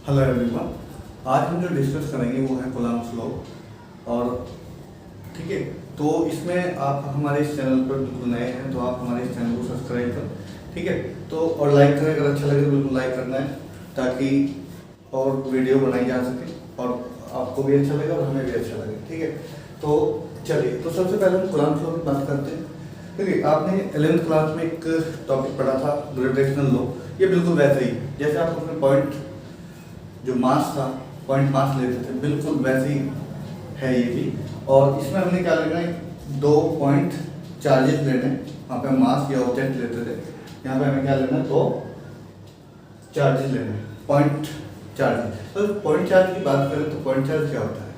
Hello everyone. आज हम जो डिस्कस करेंगे वो है कूलम्ब्स लॉ। और ठीक है, तो इसमें आप हमारे इस चैनल पर बिल्कुल नए हैं तो आप हमारे इस चैनल को सब्सक्राइब करें। ठीक है, तो और लाइक करें, अगर अच्छा लगे तो बिल्कुल लाइक करना है ताकि और वीडियो बनाई जा सके और आपको भी अच्छा लगे और हमें भी अच्छा लगे। ठीक है, तो चलिए, तो सबसे पहले हम कूलम्ब्स लॉ की बात करते हैं। ठीक है, आपने 11th क्लास में एक टॉपिक पढ़ा था ग्रेविटेशनल लॉ। ये बिल्कुल वैसे ही जैसे आप उसमें पॉइंट जो मास था, पॉइंट मास लेते थे, बिल्कुल वैसे ही है ये भी। और इसमें हमने क्या लेना है, 2 पॉइंट चार्जेस लेने हैं। वहाँ पे मास या ऑब्जेक्ट लेते थे, यहाँ पे हमें क्या लेना है, 2 चार्जेस लेने हैं, पॉइंट चार्जेस। तो पॉइंट चार्ज की बात करें तो पॉइंट चार्ज क्या होता है,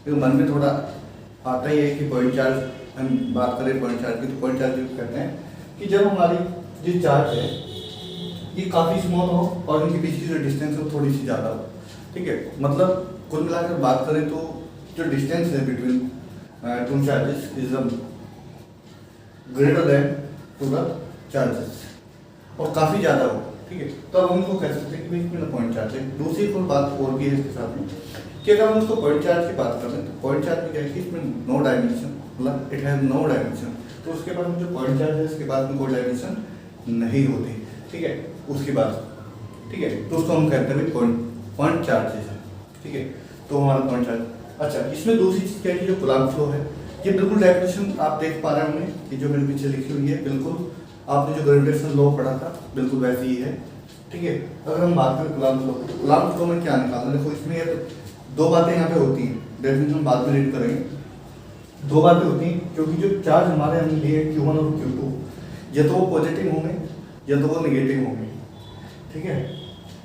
क्योंकि मन में थोड़ा आता ही है कि पॉइंट चार्ज, हम बात करें पॉइंट चार्ज की तो पॉइंट चार्ज यूज करते हैं कि जब हमारी जो चार्ज है ये काफ़ी स्मॉल हो और इनके बीच की जो डिस्टेंस है वो थोड़ी सी ज़्यादा हो। ठीक है, मतलब कुल मिलाकर बात करें तो जो डिस्टेंस है between two charges is greater than to the charges और काफ़ी ज़्यादा हो। ठीक है, तो अब हम इसको कह सकते हैं कि भाई इसमें पॉइंट चार्ज है। दूसरी कोई बात और भी है इसके साथ में कि अगर हम उसको पॉइंट चार्ज की बात करें तो पॉइंट चार्ज में क्या है कि इसमें नो डायमेंशन, मतलब इट हैज़ नो डायमेंशन। तो उसके बाद में जो पॉइंट चार्ज है इसके बाद में कोई डायमेंशन नहीं होती। ठीक है, उसके बाद ठीक है, तो उसको हम कहते हैं पॉइंट चार्जेस है। ठीक है, तो हमारा पॉइंट चार्ज। अच्छा, इसमें दूसरी चीज़ क्या है कि जो कूलम्ब्स लॉ है ये बिल्कुल डेफिनेशन आप देख पा रहे होंगे कि जो मेरे पीछे लिखी हुई है, बिल्कुल आपने जो ग्रेविटेशनल लॉ पढ़ा था बिल्कुल वैसी ही है। ठीक है, अगर हम बात करें कूलम्ब्स लॉ में क्या निकालना, देखो इसमें तो 2 बातें यहाँ पे होती हैं, डेफिनेशन बाद में रीड करेंगे। 2 बातें होती हैं क्योंकि जो चार्ज हमारे हमने लिए Q1 और Q2, या तो वो पॉजिटिव होंगे या तो वो नेगेटिव होंगे। ठीक है,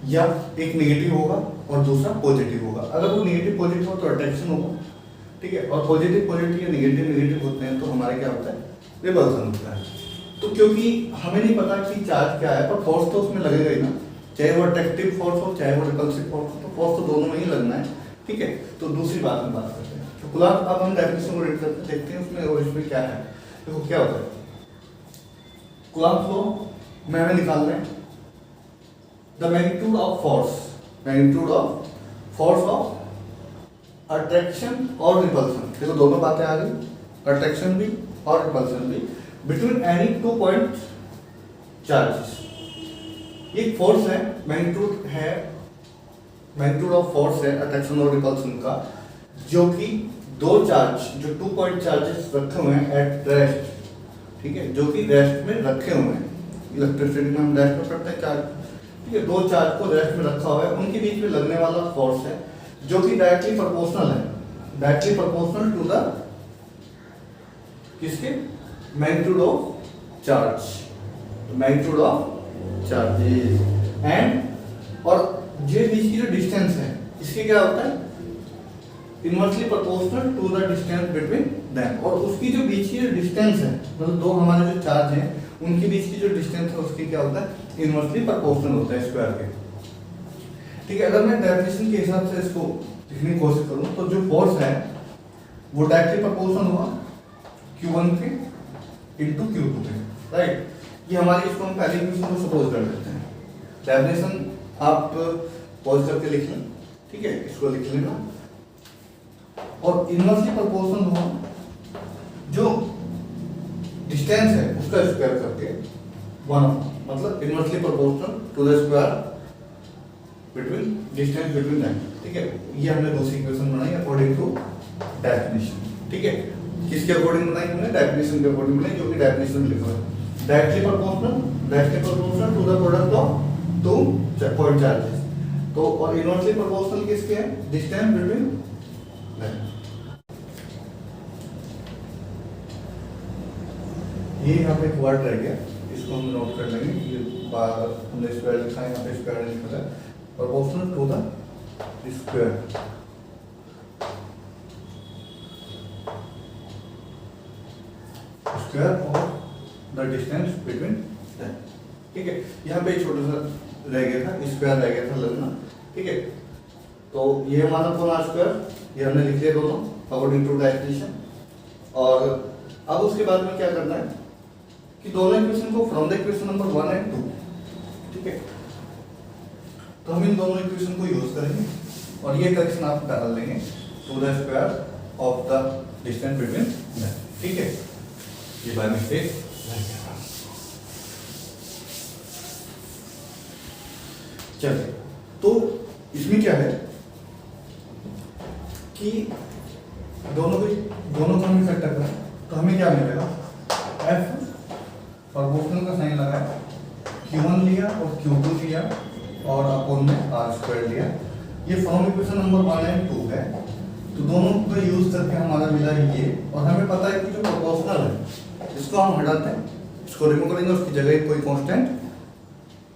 या एक नेगेटिव होगा और दूसरा पॉजिटिव होगा। अगर वो नेगेटिव पॉजिटिव हो तो अट्रैक्शन होगा। ठीक है, और पॉजिटिव पॉजिटिव या नेगेटिव नेगेटिव होते हैं तो हमारे क्या होता है, रिपल्सन होता है। तो क्योंकि हमें नहीं पता कि चार्ज क्या है, पर फोर्स तो उसमें लगेगा ही ना, चाहे वो अट्रैक्टिव फोर्स हो चाहे वो रिपल्सिव फोर्स हो, तो फोर्स तो दोनों में ही लगना है। ठीक है, तो दूसरी बात हम बात करते हैं तो कूलम्ब, अब हम डेफिनेशन को रीड करते देखते हैं उसमें और इसमें क्या है। देखो क्या होता है, कूलम्ब लॉ में हमें निकालना है the magnitude of force of attraction और repulsion। देखो दोनों बातें आ गई, अट्रैक्शन भी और रिपल्सन भी, बिटवीन एनी 2 पॉइंट चार्जेस। ये फोर्स है, मैग्नीट्यूड ऑफ फोर्स है अट्रैक्शन और रिपल्सन का, जो कि 2 चार्ज, जो 2 पॉइंट चार्जेस रखे हुए हैं एट रेस्ट। ठीक है, जो कि रेस्ट में रखे हुए हैं, इलेक्ट्रिसिटी में हम रेस्ट में करते हैं चार्ज। ठीक है, 2 चार्ज को रेस्ट में रखा हुआ है, उनके बीच में लगने वाला फोर्स है जो कि डायरेक्टली प्रोपोर्शनल है, डायरेक्टली प्रोपोर्शनल टू द किसके, magnitude of charge, magnitude of charges and, और ये बीच की जो डिस्टेंस है इसके क्या होता है, inversely proportional to the distance between them. और उसकी जो बीच की जो डिस्टेंस है, मतलब 2 हमारे जो चार्ज हैं उनके बीच की जो डिस्टेंस है उसकी क्या होता है, इनवर्सली प्रोपोर्शनल होता है स्क्वायर के। ठीक है, अगर मैं डेफिनेशन के हिसाब से इसको लिखने की कोशिश करूं तो जो फोर्स है वो डायरेक्टली प्रोपोर्शनल होगा Q1 के इनटू Q2 के, राइट। ये हमारी, इसको हम पहले इक्वेशन को सपोज कर लेते हैं। डेफिनेशन आप पॉज करके लिख लें। ठीक है, इसको लिख लेना और इनवर्सली प्रोपोर्शनल होगा जो डिस्टेंस है उसका स्क्वायर करके 1, मतलब inversely proportional to the square between distance between them. ठीक है, ये हमने दूसरी इक्वेशन बनाई अकॉर्डिंग टू डेफिनेशन। ठीक है, किसके अकॉर्डिंग बनाई हमने, डेफिनेशन के अकॉर्डिंग बनाई, जो कि डेफिनेशन में लिखा है directly proportional to the product of 2 point charges. तो और इनवर्सली प्रोपोर्शनल किसके है, डिस्टेंस बिटवीन देम। ये यहाँ पे एक वर्ड रह गया, इसको हम नोट कर लेंगे। ये हमने स्क्वायर लिखा है, यहाँ पे स्क्वायर लिखा है, proportional to the square, square of the distance between them. ठीक है, यहाँ पे छोटा सा रह गया था, स्क्वायर रह गया था लगना। ठीक है, तो ये हमारा पूरा स्क्वायर, ये हमने लिख लिया दोनों अकॉर्डिंग टू डेफिनेशन। और अब उसके बाद में क्या करना है कि दोनों इक्वेशन को from the equation number 1 and 2, ठीक है, तो हम इन दोनों इक्वेशन को यूज करेंगे और ये करेक्शन आप डाल लेंगे to the square of the distance between that, ठीक है। ये बाय मिस्टेक रह गया। चलिए, तो इसमें क्या है कि दोनों को हम इकट्ठा करें तो हमें क्या मिलेगा, एफ प्रोपोर्शनल का साइन लगाया, Q1 लिया और Q2 लिया और अपोन में आर स्क्वायर लिया। ये फ्रॉम इक्वेशन नंबर 1 एंड 2 है, तो दोनों को यूज करके हमारा मिला ये, और हमें पता है कि जो प्रोपोर्शनल है इसको हम हटाते हैं, इसको रिमूव करेंगे, उसकी जगह कोई कांस्टेंट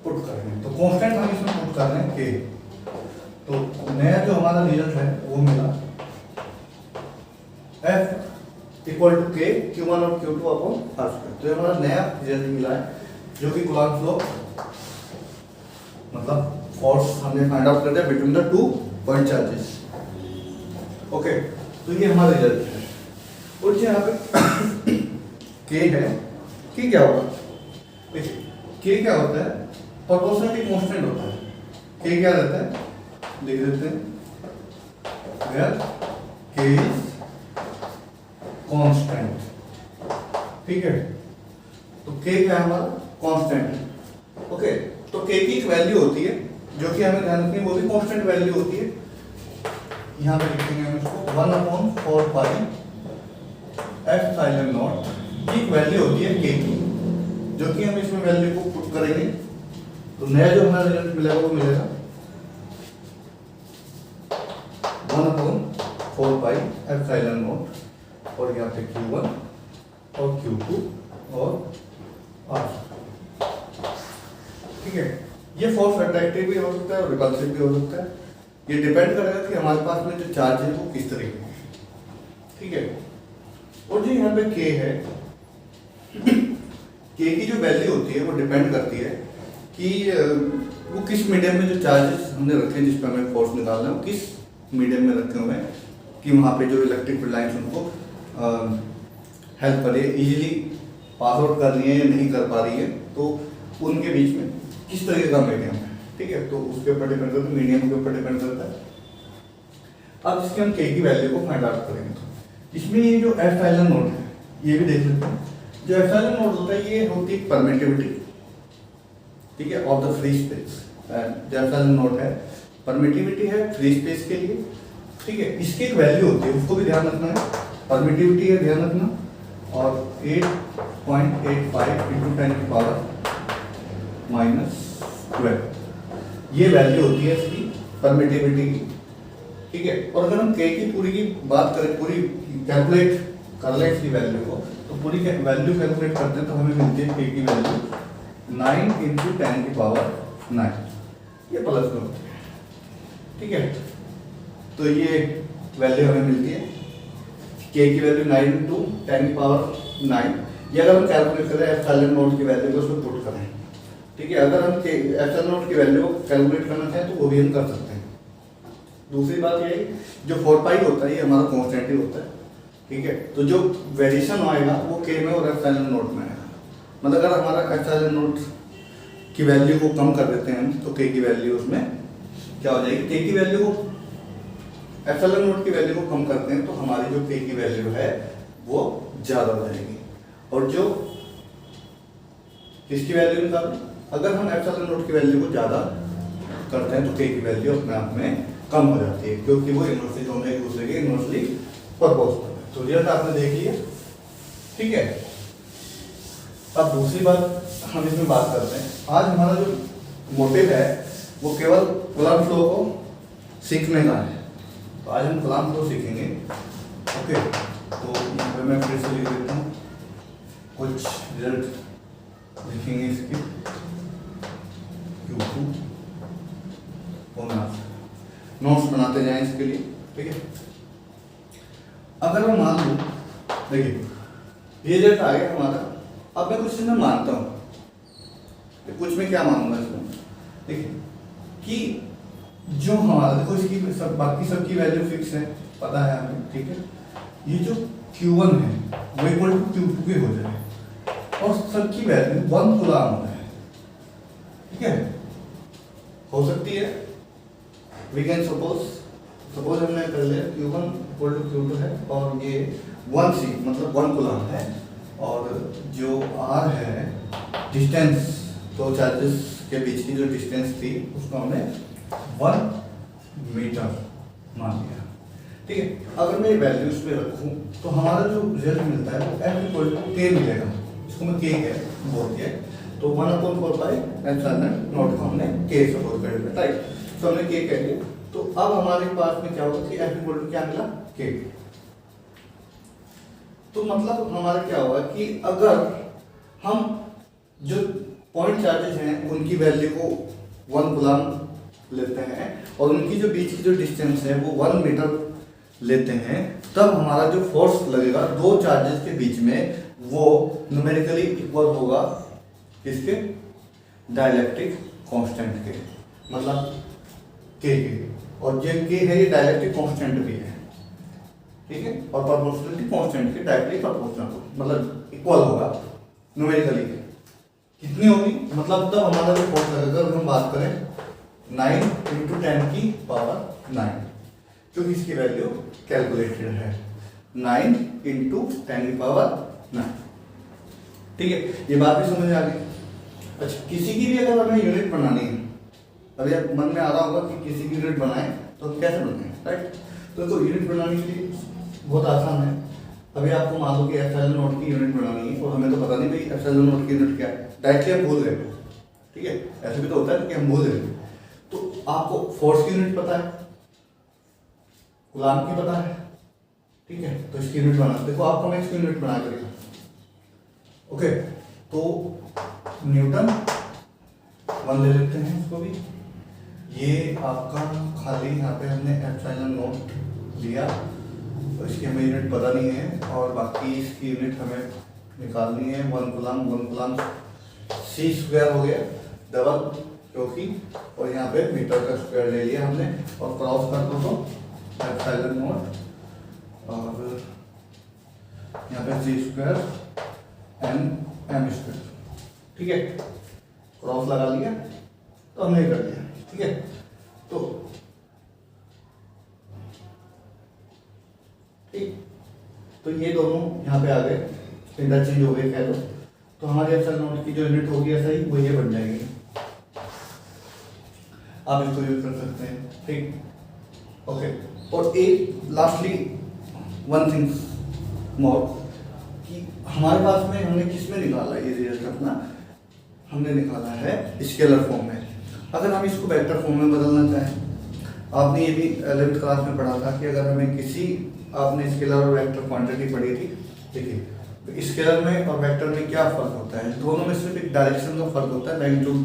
पुट करेंगे। तो कांस्टेंट हम इसमें पुट कर रहे हैं k, तो नया जो हमारा रिजल्ट है वो मिला f equal to k Q1 और Q2 अपॉन आर स्क्वायर। तो ये हमारा नया रिजल्ट मिला है जो कि कूलम्ब फ्लो मतलब फोर्स हमने फाइंड आउट कर दिया between the two point charges. Okay, तो ये हमारा रिजल्ट है। और जो यहाँ पे k है, k क्या होगा, देखिए k क्या होता है, प्रोपोर्शनल कांस्टेंट होता है। k क्या रहता है, लिख देते हैं वेयर k इज कांस्टेंट, ठीक है। तो k क्या है हमारा, कांस्टेंट है। ओके, तो k की एक वैल्यू होती है जो कि हमें ध्यान रखनी है, वो भी कांस्टेंट वैल्यू होती है। यहाँ पे लिखेंगे हम इसको 1/4 पाई एप्सिलॉन नॉट, ये एक वैल्यू होती है k की, जो कि हम इसमें वैल्यू को पुट करेंगे तो नया जो हमारा रिजल्ट मिलेगा वो मिलेगा 1/4 पाई एप्सिलॉन नॉट, और यहाँ पे Q1 और Q2 और R, ठीक है। ये फोर्स अट्रैक्टिव भी हो सकता है और रिपल्सिव भी हो सकता है, ये डिपेंड करेगा कि हमारे पास में जो चार्ज है वो किस तरीके का है, ठीक है। और जो यहाँ पे k है, k की जो वैल्यू होती है वो डिपेंड करती है कि वो किस मीडियम में जो चार्जेस हमने रखे हैं जिस पर हमें फोर्स निकालना है वो किस मीडियम में रखे हुए हैं, कि वहाँ पे जो इलेक्ट्रिक फील्ड लाइन्स उनको हेल्प करे, इजीली पास आउट कर रही है या नहीं कर पा रही है, तो उनके बीच में किस तरीके का मीडियम है, ठीक है। तो उसके ऊपर डिपेंड करता है, मीडियम के ऊपर डिपेंड करता है। अब इसके हम k की वैल्यू को फाइंड आउट करेंगे, तो इसमें ये जो एप्सिलॉन नॉट है ये भी देख लेते हैं। जो एप्सिलॉन नॉट होता है ये होती है परमिटिविटी, ठीक है, ऑफ द फ्री स्पेस। जो एप्सिलॉन नॉट है परमिटिविटी है फ्री स्पेस के लिए, ठीक है। इसकी एक वैल्यू होती है, उसको भी ध्यान रखना है, परमिटिविटी है ध्यान रखना, और 8.85 इंटू 10 की पावर -12 ये वैल्यू होती है इसकी परमिटिविटी की, ठीक है। और अगर हम k की पूरी की बात करें, पूरी कैलकुलेट कर लें इसकी वैल्यू को, तो पूरी वैल्यू कैलकुलेट करते हैं तो हमें मिलती है k की वैल्यू 9 इंटू 10 की पावर 9, ये प्लस में होती है, ठीक है। तो ये वैल्यू हमें मिलती है k की वैल्यू 9 इंटू 10 की पावर 9। ये अगर हम कैलकुलेट करें एप्सिलॉन नॉट की वैल्यू को उसमें पुट करें, ठीक है। अगर हम एप्सिलॉन नॉट की वैल्यू को कैलकुलेट करना चाहें तो वो भी हम कर सकते हैं। दूसरी बात ये है जो 4 पाई होता है ये हमारा कांस्टेंट ही होता है, ठीक है। तो जो वेरिएशन आएगा वो k में और एप्सिलॉन नॉट में आएगा। मतलब अगर हमारा एप्सिलॉन नॉट की वैल्यू को कम कर देते हैं हम तो k की वैल्यू उसमें क्या हो जाएगी, k की वैल्यू को एप्सिलॉन नॉट की वैल्यू को कम करते हैं तो हमारी जो k की वैल्यू है वो ज़्यादा हो जाएगी। और जो किसकी वैल्यू निकालें, अगर हम एप्सिलॉन नॉट की वैल्यू को ज़्यादा करते हैं तो k की वैल्यू अपने आप में कम हो जाती है, क्योंकि वो इनवर्सली दोनों एक दूसरे के इनवर्सली प्रोपोर्शनल है। तो रिजल्ट आपने देख लिया, ठीक है। अब दूसरी बात हम इसमें बात करते हैं। आज हमारा जो मोटिव है वो केवल कूलम्ब फ्लो को सीखने का है, तो आज हम कूलम्ब फ्लो सीखेंगे, ओके। तो यहाँ पे मैं फिर से लिख देता हूँ, कुछ रिजल्ट लिखेंगे इसके Q2 नोट्स बनाते जाएं इसके लिए, ठीक है। अगर मैं मान लूँ, देखिए ये रिजल्ट आ गया हमारा, अब मैं कुछ इसमें मानता हूँ, कुछ में क्या मानूंगा इसमें, देखिए कि जो हमारा देखो इसकी सब बाकी सबकी वैल्यू फिक्स है, पता है हमें, ठीक है। ये जो Q1 है वो इक्वल टू Q2 के हो जाए और सबकी वैल्यू 1 कूलम्ब है, ठीक है। हो सकती है। वी कैन सपोज हमने कर लिया Q1 इक्वल टू Q2 है और ये 1C मतलब 1 कूलम है, और जो R है डिस्टेंस, दो चार्जेस के बीच की जो डिस्टेंस थी उसको हमने 1 मीटर मान लिया। ठीक है, अगर मैं वैल्यू इस पे रखूं तो हमारा जो रिजल्ट मिलता है वो F इक्वल टू K मिलेगा, इसको मैं K बोल दिया। तो 1/4 एप्सिलॉन नॉट को हमने K सपोज कर दिया, राइट। तो हमने K कह दिया, तो अब हमारे पास में क्या होगा कि F इक्वल टू क्या मिला, K। तो मतलब हमारा क्या होगा कि अगर हम जो पॉइंट चार्जेस हैं उनकी वैल्यू को 1 कूलम लेते हैं और उनकी जो बीच की जो डिस्टेंस है वो 1 मीटर लेते हैं, तब हमारा जो फोर्स लगेगा दो चार्जेस के बीच में वो न्यूमेरिकली इक्वल होगा किसके, डाइलेक्ट्रिक कांस्टेंट के, मतलब K के। और जो K है ये डाइलेक्ट्रिक कांस्टेंट भी है, ठीक है, और प्रोपोर्शनलिटी कांस्टेंट के डायरेक्टली प्रोपोर्शनल मतलब इक्वल होगा न्यूमेरिकली। कितनी होगी, मतलब तब हमारा जो फोर्स लगेगा, अगर हम बात करें 9 × 10⁹, क्योंकि इसकी वैल्यू कैलकुलेटेड है 9 × 10⁹। ठीक है, ये बात भी समझ आ गई। अच्छा, किसी की भी अगर हमें यूनिट बनानी है, अभी आप मन में आ रहा होगा कि किसी की यूनिट बनाएं तो कैसे बनाएं, राइट। तो यूनिट बनाने के लिए बहुत आसान है। अभी आपको मान लो कि एप्सिलॉन नॉट की यूनिट बनानी है और हमें तो पता नहीं भाई एप्सिलॉन नॉट की यूनिट क्या है, डायरेक्टली हम भूल गए, ठीक है, ऐसे भी तो होता है कि हम भूल गए। तो आपको फोर्स की यूनिट पता है, कूलम की पता है, ठीक है, तो इसकी यूनिट बना, देखो आपको मैं इसकी यूनिट बना करेगा, ओके। तो न्यूटन 1 ले लेते हैं इसको भी, ये आपका खाली यहाँ पे हमने एप्सिलॉन नॉट लिया, तो इसकी हमें यूनिट पता नहीं है, और बाकी इसकी यूनिट हमें निकालनी है 1 कूलम C स्क्वायर हो गया डबल, क्योंकि और यहाँ पे मीटर का स्क्वायर ले लिया हमने, और क्रॉस कर दो तो एप्सिलॉन नॉट, और यहाँ पे C स्क्वायर m स्क्वायर, ठीक है, क्रॉस लगा लिया तो हमने कर दिया, ठीक है। तो ठीक, तो ये दोनों यहाँ पे आ गए, इंटरचेंज हो गए कह लो, तो हमारे एप्सिलॉन नॉट की जो यूनिट होगी ऐसा ही वो ये बन जाएगी, आप इसको यूज कर सकते हैं, ठीक, ओके। और एक लास्टली वन थिंग मोर कि हमारे पास में हमने किस में निकाला ये रिजल्ट अपना, हमने निकाला है स्केलर फॉर्म में। अगर हम इसको वेक्टर फॉर्म में बदलना चाहें, आपने ये भी 11th क्लास में पढ़ा था कि अगर हमें किसी, आपने स्केलर और वेक्टर क्वांटिटी पढ़ी थी, देखिए तो स्केलर में और वेक्टर में क्या फर्क होता है, दोनों में सिर्फ एक डायरेक्शन का फर्क होता है, मैग्नीट्यूड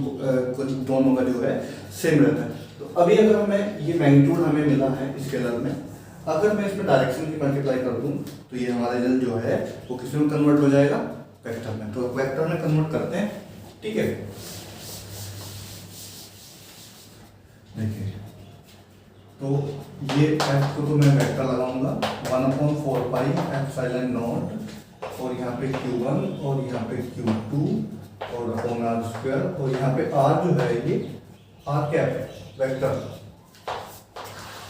दोनों का जो है सेम रहता है। तो अभी अगर हमें ये मैग्नीट्यूड हमें मिला है स्केलर में, अगर मैं इसमें डायरेक्शन की मल्टीप्लाई कर दूं तो ये हमारा रिजल्ट जो है वो किस में कन्वर्ट हो जाएगा, वेक्टर में। तो वेक्टर में कन्वर्ट करते हैं, ठीक है। देखिए तो ये F को तो मैं वेक्टर लगाऊंगा 1/4 एप्सिलॉन नॉट, और यहाँ पे Q1 और यहाँ पे Q2 और अपॉन R स्क्वायर, और यहाँ पे R जो है ये R क्या है, वेक्टर,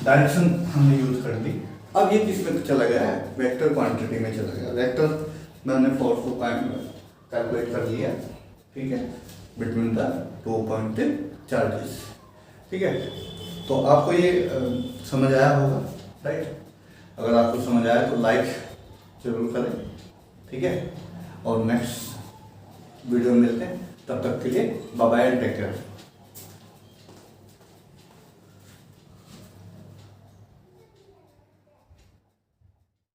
डायरेक्शन हमने यूज कर ली। अब ये किस में चला गया है, वेक्टर क्वांटिटी में चला गया। वेक्टर में हमने फोर्स को कैलकुलेट कर लिया, ठीक है, बिटवीन द 2 पॉइंट चार्जेस, ठीक है। तो आपको ये समझ आया होगा, राइट। अगर आपको समझ आया तो लाइक जरूर करें, ठीक है, और नेक्स्ट वीडियो में मिलते हैं, तब तक के लिए bye bye and take care.